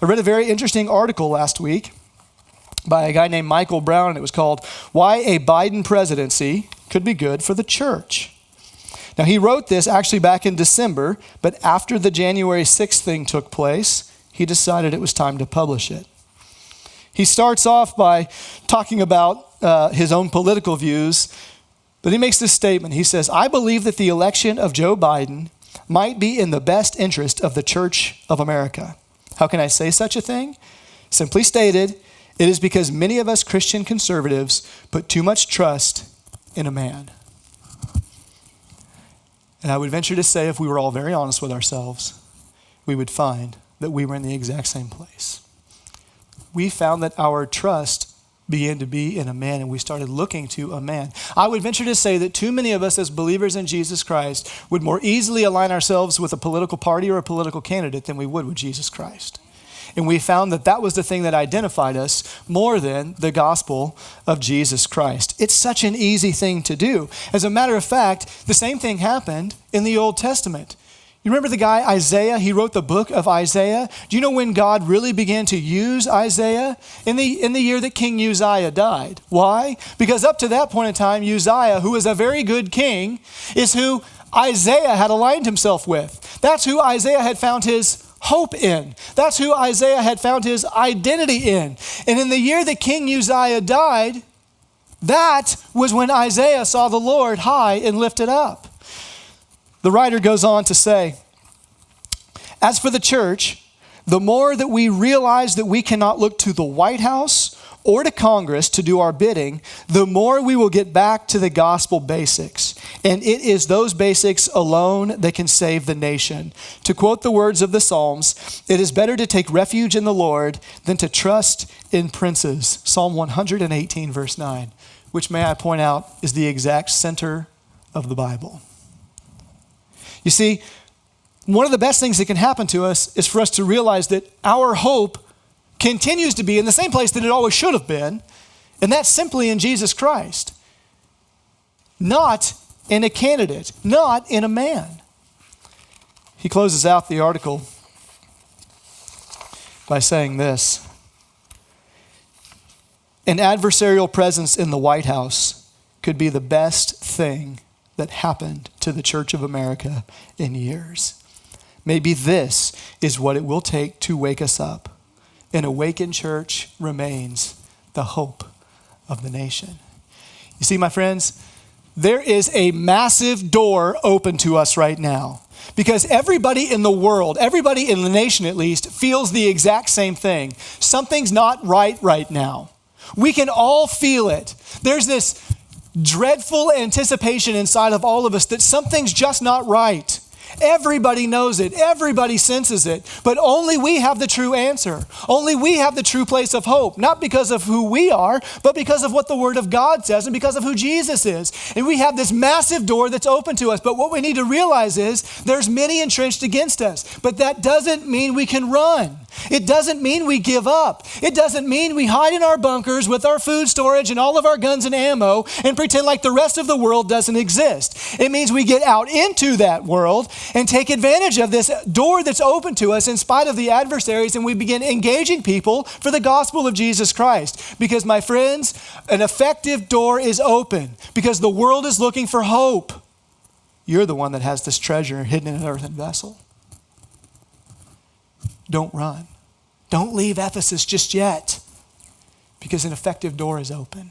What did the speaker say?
I read a very interesting article last week by a guy named Michael Brown, and it was called Why a Biden Presidency Could Be Good for the Church. Now, he wrote this actually back in December, but after the January 6th thing took place, he decided it was time to publish it. He starts off by talking about his own political views, but he makes this statement. He says, I believe that the election of Joe Biden might be in the best interest of the Church of America. How can I say such a thing? Simply stated, it is because many of us Christian conservatives put too much trust in a man. And I would venture to say, if we were all very honest with ourselves, we would find that we were in the exact same place. We found that our trust began to be in a man, and we started looking to a man. I would venture to say that too many of us as believers in Jesus Christ would more easily align ourselves with a political party or a political candidate than we would with Jesus Christ. And we found that that was the thing that identified us more than the gospel of Jesus Christ. It's such an easy thing to do. As a matter of fact, the same thing happened in the Old Testament. You remember the guy Isaiah? He wrote the book of Isaiah. Do you know when God really began to use Isaiah? In the year that King Uzziah died. Why? Because up to that point in time, Uzziah, who was a very good king, is who Isaiah had aligned himself with. That's who Isaiah had found his hope in. That's who Isaiah had found his identity in. And in the year that King Uzziah died, that was when Isaiah saw the Lord high and lifted up. The writer goes on to say, as for the church, the more that we realize that we cannot look to the White House or to Congress to do our bidding, the more we will get back to the gospel basics. And it is those basics alone that can save the nation. To quote the words of the Psalms, it is better to take refuge in the Lord than to trust in princes. Psalm 118, verse 9, which, may I point out, is the exact center of the Bible. You see, one of the best things that can happen to us is for us to realize that our hope continues to be in the same place that it always should have been, and that's simply in Jesus Christ. Not in a candidate, not in a man. He closes out the article by saying this: an adversarial presence in the White House could be the best thing that happened to the Church of America in years. Maybe this is what it will take to wake us up. An awakened church remains the hope of the nation. You see, my friends, there is a massive door open to us right now, because everybody in the world, everybody in the nation at least, feels the exact same thing. Something's not right now. We can all feel it. There's this dreadful anticipation inside of all of us that something's just not right. Everybody knows it. Everybody senses it. But only we have the true answer. Only we have the true place of hope. Not because of who we are, but because of what the Word of God says and because of who Jesus is. And we have this massive door that's open to us. But what we need to realize is there's many entrenched against us. But that doesn't mean we can run. It doesn't mean we give up. It doesn't mean we hide in our bunkers with our food storage and all of our guns and ammo and pretend like the rest of the world doesn't exist. It means we get out into that world and take advantage of this door that's open to us in spite of the adversaries, and we begin engaging people for the gospel of Jesus Christ. Because, my friends, an effective door is open because the world is looking for hope. You're the one that has this treasure hidden in an earthen vessel. Don't run. Don't leave Ephesus just yet, because an effective door is open.